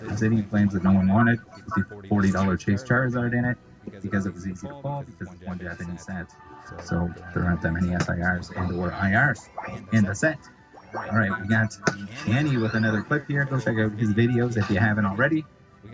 Obsidian Flames that no one wanted, with the $40 Chase Charizard in it, because it was easy to pull, because it's one Japanese set. So there aren't that many SIRs and or IRs in the set. All right, we got Kenny with another clip here. Go check out his videos if you haven't already.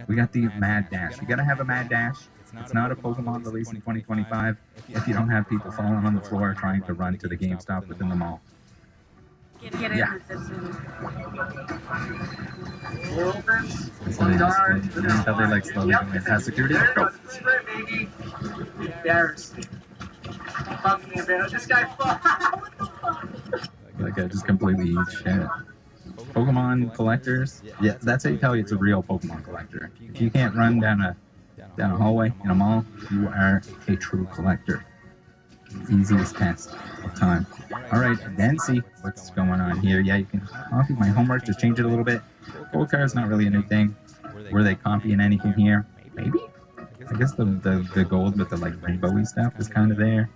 We got the Mad Dash. You gotta have a Mad Dash. It's not a Pokemon release in 2025 if you don't have people falling on the floor trying to run to the GameStop within the mall. Yeah. How they like slowly doing past security. Go. That guy just completely eats shit. Pokemon collectors, yeah, that's how you tell you it's a real Pokemon collector. If you can't run down a hallway in a mall, you are a true collector. Easiest test of time. All right, Densi, what's going on here? Yeah, you can copy my homework, just change it a little bit. Gold card is not really a new thing. Were they copying anything here? Maybe. I guess the gold with the like rainbowy stuff is kind of there.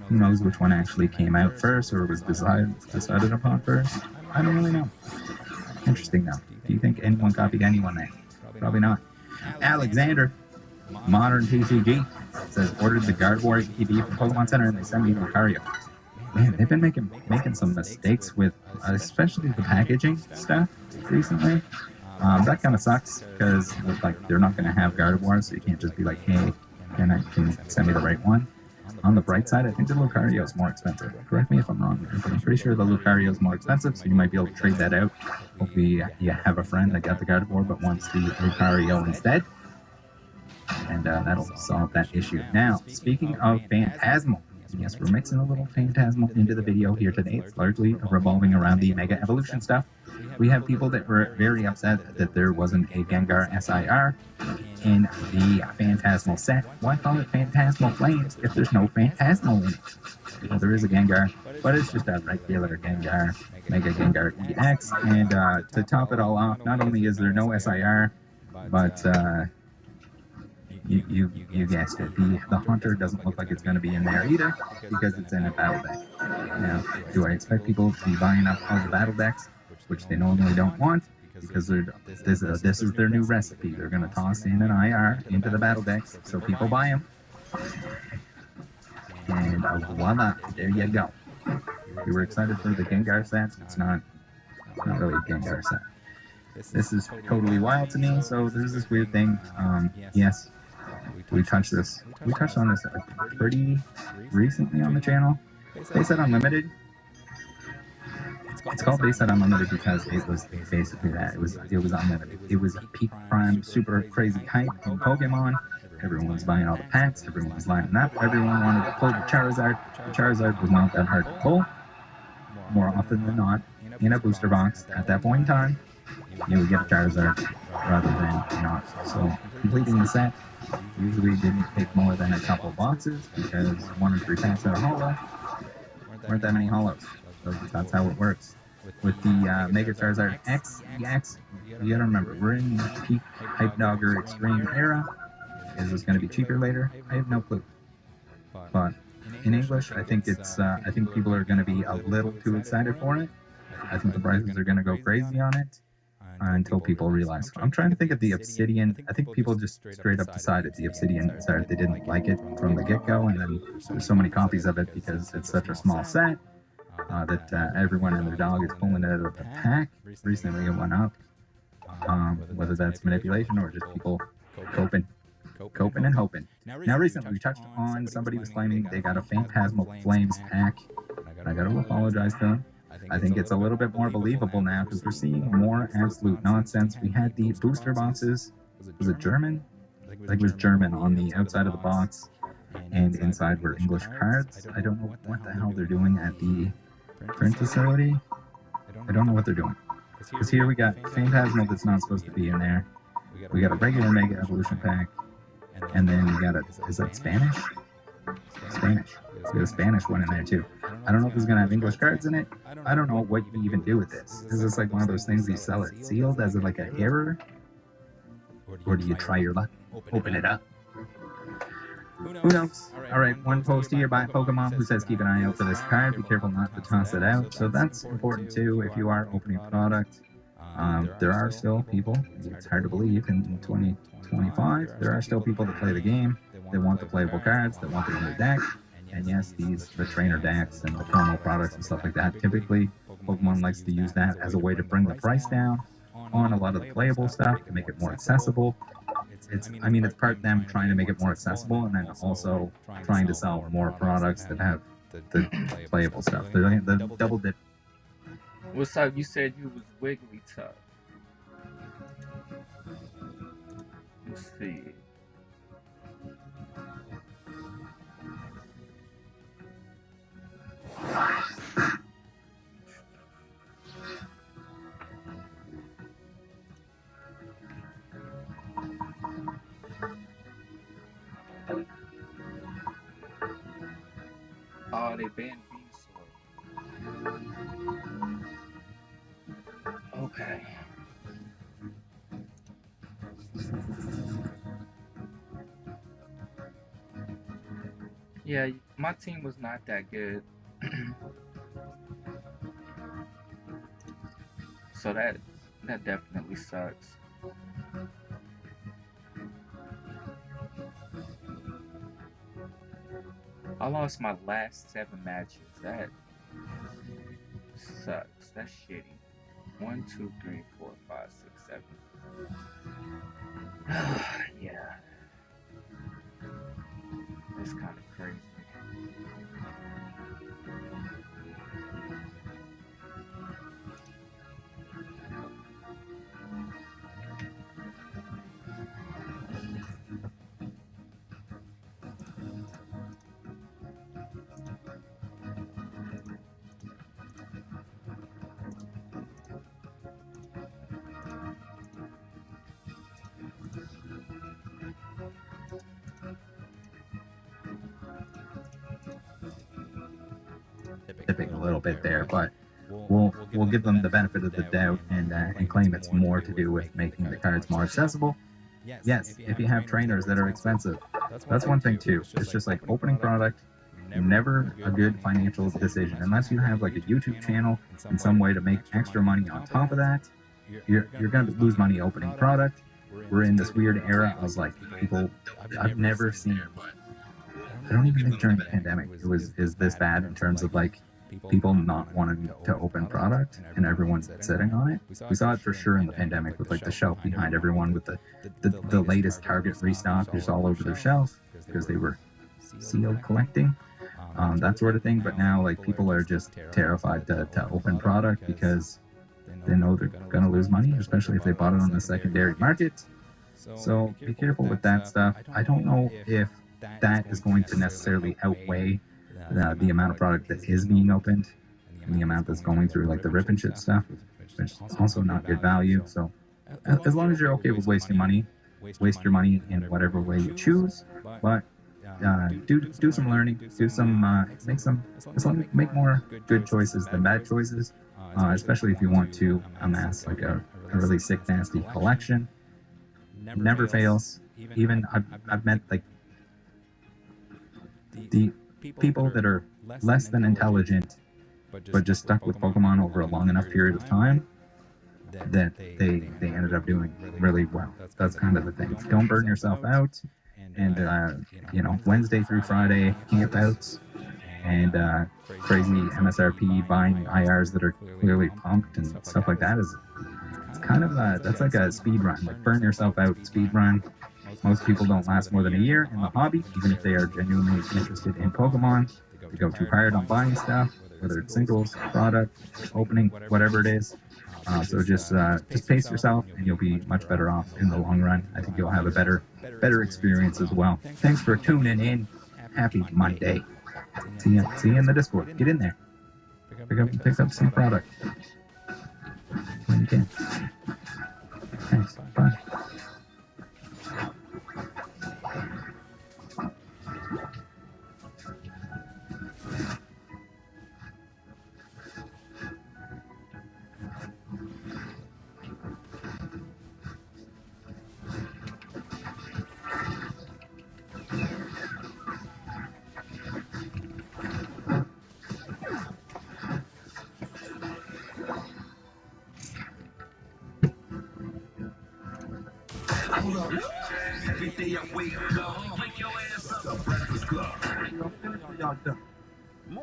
Who knows which one actually came out first or was decided upon first? I don't really know. Interesting though. Do you think anyone copied anyone there? Probably not. Alexander, Modern TCG, says ordered the Gardevoir EV from Pokemon Center and they sent me Lucario. Man, they've been making some mistakes with especially the packaging stuff recently. That kind of sucks because like they're not going to have Gardevoir, so you can't just be like, hey, can you send me the right one? On the bright side, I think the Lucario is more expensive. Correct me if I'm wrong, but I'm pretty sure the Lucario is more expensive, so you might be able to trade that out. Hopefully you have a friend that got the Gardevoir but wants the Lucario instead. And that'll solve that issue. Now, speaking of Phantasmal, yes, we're mixing a little Phantasmal into the video here today. It's largely revolving around the Mega Evolution stuff. We have people that were very upset that there wasn't a Gengar SIR in the Phantasmal set. Why call it Phantasmal Flames if there's no Phantasmal in it? Well, there is a Gengar, but it's just a regular Gengar, Mega Gengar EX. And to top it all off, not only is there no SIR, but you guessed it. The Hunter doesn't look like it's going to be in there either because it's in a battle deck. Now, do I expect people to be buying up all the battle decks, which they normally don't want, because this is their new recipe. They're going to toss in an IR into the battle decks so people buy them. And voila, there you go. We were excited for the Gengar set. It's not really a Gengar set. This is totally wild to me. So there's this weird thing. Yes, we touched on this pretty recently on the channel. Base Set Unlimited. It's called Base Set Unlimited because it was basically that. It was unlimited. It was peak prime, super crazy hype in Pokemon. Everyone was buying all the packs. Everyone was lining up. Everyone wanted to pull the Charizard. The Charizard was not that hard to pull. More often than not, in a booster box at that point in time, you would get a Charizard rather than not. So completing the set usually didn't take more than a couple boxes because 1 or 3 packs out of holo weren't that many holos. So that's how it works. With the Mega Charizard X, EX, you gotta remember, we're in the peak Hype Dogger Extreme era. Is this gonna be cheaper later? I have no clue. But in English, I think I think people are gonna be a little too excited for it. I think the prices are gonna go crazy on it until people realize. I'm trying to think of the Obsidian. I think people just straight up decided the Obsidian Charizard, they didn't like it from the get-go, and then there's so many copies of it because it's such a small set. That everyone and their dog is pulling it out of the pack. Recently it went up. Whether that's manipulation or just people coping and hoping. Now recently we touched on somebody was claiming they got a Phantasmal Flames pack. I gotta apologize to them. I think it's a little bit more believable now because we're seeing more absolute nonsense. We had the booster boxes. Was it German? I think it was German on the outside of the box. And inside were English cards. I don't know what the hell they're doing at the print facility. I don't know what they're doing. Because here we got Phantasmal that's not supposed to be in there. We got a regular Mega Evolution pack. And then we got is that Spanish? Spanish. We got a Spanish one in there too. I don't know if it's going to have English cards in it. I don't know what you even do with this. Is this like one of those things you sell it sealed as like an error? Or do you try your luck? Open it up. Who knows? Alright, one post here by Pokemon who says keep an eye out for this card. Be careful not to toss it out. So that's important too if you are opening product. There are still people, it's hard to believe, in 2025, there are still people that play the game. They want the playable cards, they want them in their deck. And yes, the trainer decks and the promo products and stuff like that, typically Pokemon likes to use that as a way to bring the price down on a lot of the playable stuff to make it more accessible. It's part them trying to make it more accessible and then also trying to sell more products that have the playable stuff. They're like the double dip. What's up? You said you was Wigglytuff. Let's see. Oh, they banned Venusaur. Okay. Yeah, my team was not that good. So that definitely sucks. I lost my last 7 matches. That sucks. That's shitty. 1, 2, 3, 4, 5, 6, 7. Yeah. That's kind of crazy. Dipping a little bit there, but we'll give them the benefit of the doubt and claim it's more to do with making the cards more accessible. Yes, if you have trainers that are expensive, that's one thing too. It's just like opening product, never a good financial decision unless you have like a YouTube channel and some way to make extra money on top of that. You're gonna lose money opening product. We're in this weird era of like people I've never seen. I don't even think during the pandemic is this bad in terms of like people not wanting to open product and everyone sitting on it. We saw it for sure in the pandemic with like the shelf behind everyone with the latest Target restock just all over their shelf because they were sealed collecting, that sort of thing. But now like people are just terrified to open product because they know they're gonna lose money, especially if they bought it on the secondary market. So be careful with that stuff. I don't know if that is going to necessarily outweigh the amount of product that is being opened and the amount that's going through like the rip and shit stuff, which is also not good value. So as long as you're okay with wasting money, waste your money in whatever way you choose, but do some learning, make more good choices than bad choices, especially if you want to amass like a really sick, nasty collection. Never fails. Even I've met like the people that are less than intelligent but just stuck with Pokemon over a long enough period of time that they ended up doing really well. That's kind of the thing. Don't burn yourself out. And Wednesday through Friday campouts and crazy MSRP buying IRs that are clearly pumped and stuff like that is it's kind of that's like a speed run, like burn yourself out speed run. Most people don't last more than a year in the hobby, even if they are genuinely interested in Pokemon. They go too hard on buying stuff, whether it's singles, product, opening, whatever it is. So just pace yourself, and you'll be much better off in the long run. I think you'll have a better experience as well. Thanks for tuning in. Happy Monday. See you in the Discord. Get in there. Pick up some product when you can. Thanks. Bye. Every day I wake up, wake your ass up. The Breakfast Club.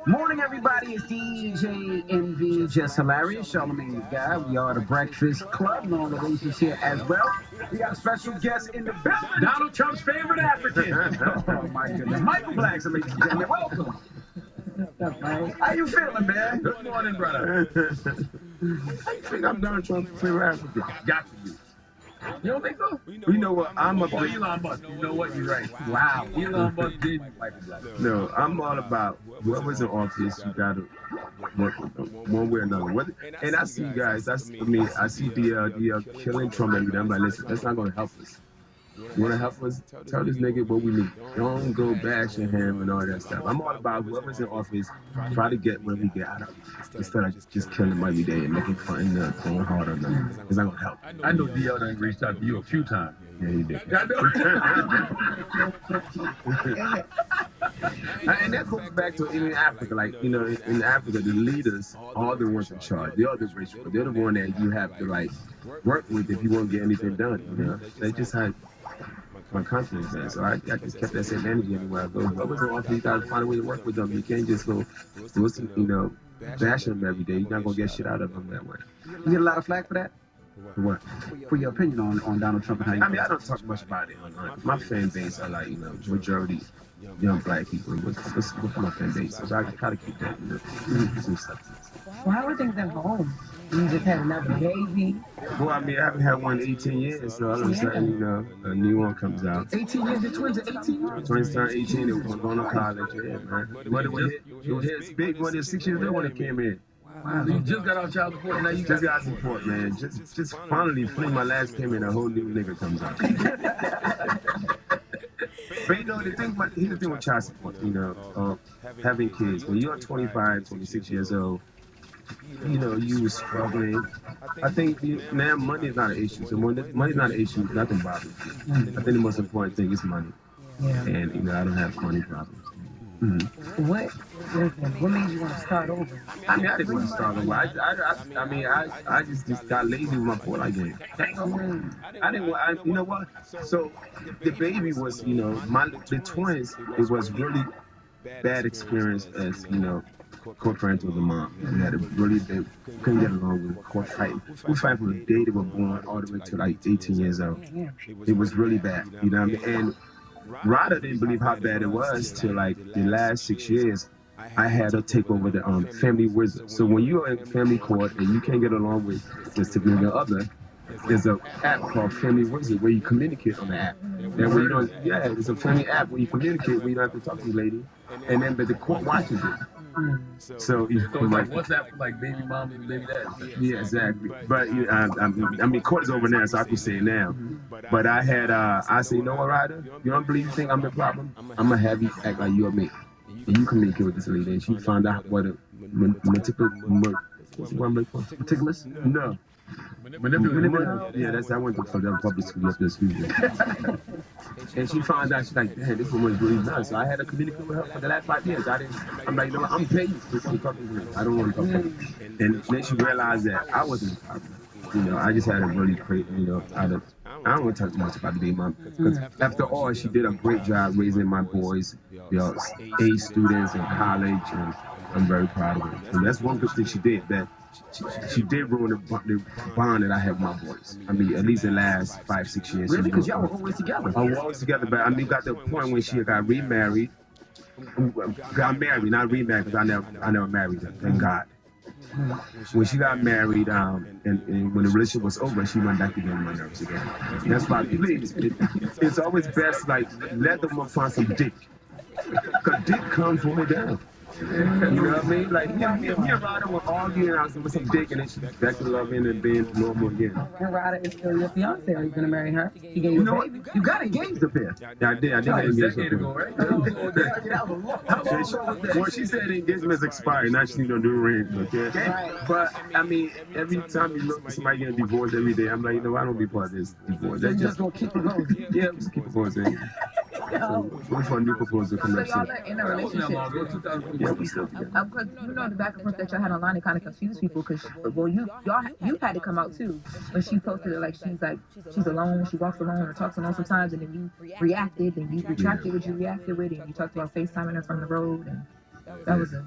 Morning, everybody. It's DJ Envy, Just Hilarious, Charlamagne the Guy. We are the Breakfast Club. Norman Reese is here as well. We got a special guest in the building. Donald Trump's favorite African. Oh, my goodness. Michael Blackson, ladies and gentlemen. Welcome. How you feeling, man? Good morning, brother. I think I'm Donald Trump's favorite African. Got to be. You don't think so? You know what? I'm a Or Elon Musk. You know what? You're right. Wow. Elon Musk did Michael Blackson. No, I'm all about whoever's in office, you gotta work with them one way or another. And I see you guys. I see the killing Trump every day. I'm like, listen, that's not gonna help us. You wanna help us? Tell this nigga what we need. Don't go bashing him and all that stuff. I'm all about whoever's in office, try to get what we get out of it. Instead of just killing him every day and making fun and going hard on them. It's not gonna help. I know DL done reached out to you a few times. Yeah, he did. I know. And that goes back to in Africa, like, you know, in Africa, the leaders are the ones in charge. They are the rich people. They're the one that you have to, like, work with if you want to get anything done, you know? They just had my confidence, man. So I just kept that same energy everywhere I go. Whoever's in office, you got to find a way to work with them. You can't just go, listen, you know, bash them every day. You're not going to get shit out of them that way. You get a lot of flack for that? For what? For your opinion on Donald Trump and how you I mean, I don't talk much about it. My fan base are like, you know, majority young black people. What's my fan base? So I try to keep that, you know, some substance. Well, how are things at home? You just had another baby. Well, I mean, I haven't had one in 18 years, so all of a sudden, you know, a new one comes out. 18 years, the twins are 18? Twins turned 18, they were going to college, yeah, man. But it was his big one, it was 6 years old when it came in. Wow. So you just got out child support and now you Just got support, man. Just finally, my last came in, a whole new nigga comes out. But you know, here's the thing with child support, you know, having kids. When you're 25, 26 years old, you know, you were struggling. I think now money is not an issue. So when money's not an issue, nothing bothers you. I think the most important thing is money. Yeah. And, you know, I don't have money problems. Mm-hmm. What made you want to start over? I mean, I didn't want to start over. I just got lazy with my Fortnite game. I didn't want, you know what? So the baby was, you know, the twins, it was really bad experience as, you know, co-parenting with the mom. We had they couldn't get along with co-fighting. We fight from the day they were born all the way to like 18 years old. It was really bad, you know what I mean? And Rada didn't believe how bad it was till like the last 6 years. I had her take over the family wizard. So when you're in family court and you can't get along with the significant other, there's an app called Family Wizard where you communicate on the app. And when you don't, yeah, it's a family app where you communicate where you don't have to talk to the lady, and then but the court watches it. So it's like WhatsApp, like baby mom and baby dad. Yeah, exactly. But I mean, court is over now, so I can say it now. But I had, I said, you know what, Ryder? You don't believe you think I'm the problem? I'm gonna have you act like you're me, and you communicate with this lady, and she found out what a meticulous? No. Yeah, I went to public school up this weekend. And she found out, she's like, man, this woman's really nice. So I had to communicate with her for the last 5 years. I'm like, you know what, I'm paying you to talk to me. I don't want to talk to you. And then she realized that I wasn't the problem. You know, I just had a really great, you know, I don't want to talk much about the baby mom. Because after all, she did a great job raising my boys, you know, A students in college, and I'm very proud of her. And that's one good thing she did, that she did ruin the bond that I have with my boys. I mean, at least the last 5, 6 years. Really? Because y'all were always together. I was always together, but I mean, got to the point when she got remarried. Got married, not remarried, because I never married her, thank God. When she got married, and when the relationship was over, she went back to getting my nerves again. And that's why, please, it's always best, like, let them find some dick. Because dick comes when they're down. You know what I mean? Like, me and Ryder were arguing out with some dick, and then she back to loving and being normal again. And Ryder is still your fiance. Are you going to marry her? He gave You know what? You got engaged up here. Yeah, I did. I did get engaged up here. Well, she said the engagement is expired. Now she don't do a ring, okay? Right. But, I mean, every time you look at somebody getting divorced every day, I'm like, you know, I don't be part of this divorce. You're just going to keep it going. Yeah, just keep it going. So wait for a new proposal to come So up y'all soon. are in a That wasn't that relationship. long ago, 2020. Yeah, we still together. Because you know the back and forth that y'all had online, it kind of confused people. Because you had to come out too when she posted it. Like she's alone, she walks alone or talks alone sometimes, and then you reacted, and you retracted what you reacted with, and you talked about FaceTiming her from the road, and that was a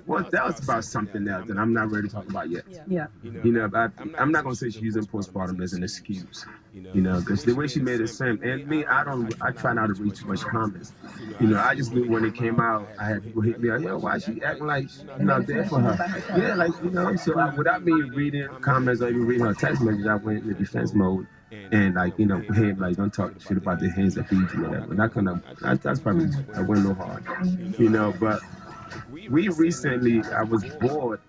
Well, that was about something else that I'm not ready to talk about yet. Yeah. You know, I'm not gonna say she's using postpartum as an excuse. You know, because the way she made it seem, and me, I try not to read too much comments. You know, I just knew when it came out, I had people hit me like, yo, why she acting like she's not there for her? Yeah, like, you know, so without me reading comments or even reading her text message, I went into defense mode. And like, you know, hey, like, don't talk shit about the hands that feed you, whatever. That's probably, I went a little hard, you know. But we recently, I was bored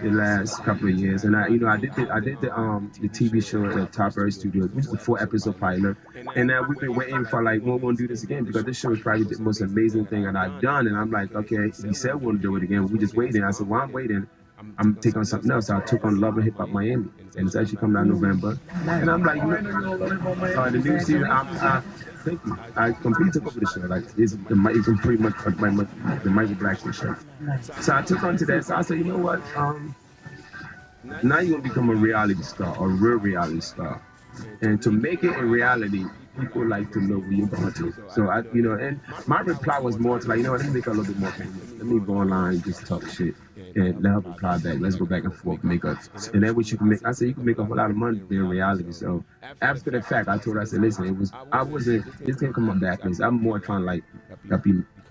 the last couple of years, and I did the TV show at the Top Earth Studios, which is a 4-episode pilot, and we've been waiting for like, when we're gonna do this again, because this show is probably the most amazing thing that I've done. And I'm like, okay, he said we're gonna do it again, we just waiting. I said, well, I'm waiting. I'm taking on something else. So I took on Love and Hip Hop Miami, and it's actually coming out in November. And I'm like, the new season, thank you. I completely took over the show. Like, it's pretty much the Michael Blackson show. So I took on to that. So I said, you know what? Now you're gonna become a reality star, a real reality star. And to make it a reality, people like to know where you're going to. So and my reply was more to like, you know what, let me make her a little bit more famous. Let me go online and just talk shit and let her reply back. Let's go back and forth, make us. And then what you can make, I said, you can make a whole lot of money being reality. So after the fact, I told her, I said, listen, this didn't come on backwards. I'm more trying to like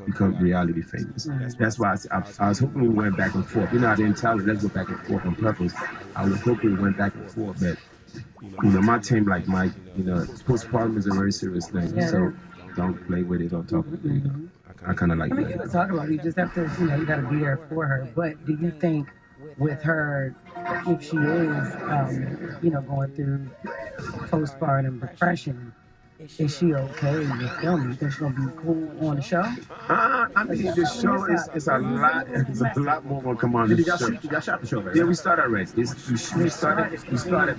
become reality famous. That's why I was hoping we went back and forth. You know, I didn't tell her, let's go back and forth on purpose. I was hoping we went back and forth, but you know, my team, like Mike, you know, postpartum is a very serious thing. Yeah. So don't play with it, don't talk with it. I kind of like I mean, you that. can talk about it. You just have to, you got to be there for her. But do you think with her, if she is, going through postpartum depression, is she okay with filming? You think she's going to be cool on the show? I mean, the show is a lot more going to come on the show. Y'all shot the show, right? Yeah, we started already. We started.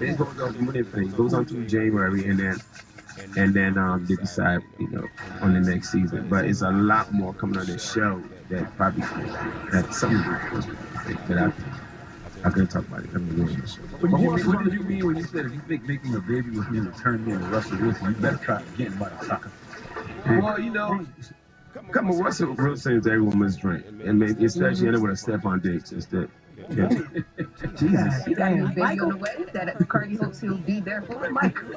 It goes on many things. It goes on through January, and then they decide, on the next season. But it's a lot more coming on this show that some of that I couldn't talk about it. I'm doing this show. What did you mean when you said if you think making a baby with me will turn me into Russell Wilson, you better try again by the soccer? Well, come on, Russell Wilson is every woman's dream. I mean, especially ending with a Stephon Diggs instead. Yeah. Jesus. You got his baby on the way that Cardi hopes he'll be there for him, Michael.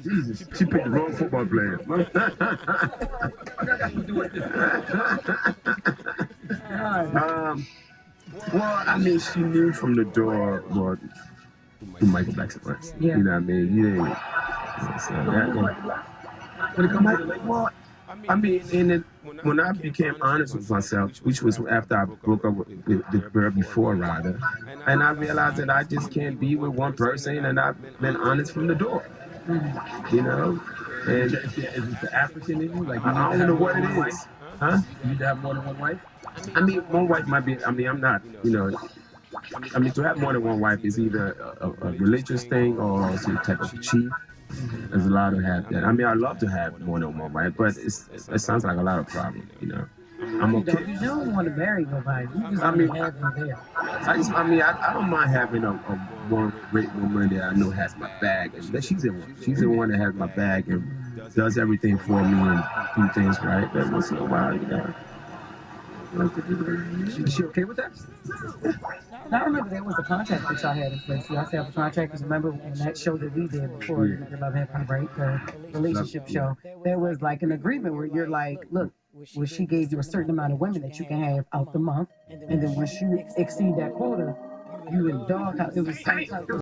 Jesus, she picked the wrong football player. Well, I mean, she knew from the door who Michael Blackson was. Yeah. You know what I mean? You didn't. When it comes to the well, I mean, when I became honest with myself, which was after I broke up with the girl before, rather, and I realized that I just can't be with one person, and I've been honest from the door. You know? And Is it the African in you? Like, I don't know what it is. Huh? You need to have more than one wife? I mean, one wife might be, I'm not, to have more than one wife is either a religious thing or some type of chief. There's a lot of have that. I mean, I love to have more than one wife, but it sounds like a lot of problems, I'm okay. You don't want to marry nobody. You just want to have her there. I don't mind having a one great woman that I know has my bag. And she's the one that has my bag and does everything for me and do things right. But once in a while, Is she okay with that? I remember there was a contract that y'all had in place. Y'all set up a contract. Because remember in that show that we did before, the Love Hip Hop, right? The relationship show. There was like an agreement where you're like, look, well, she gave you a certain amount of women that you can have out the month, and then once you exceed that quota, you in the doghouse. It was some type of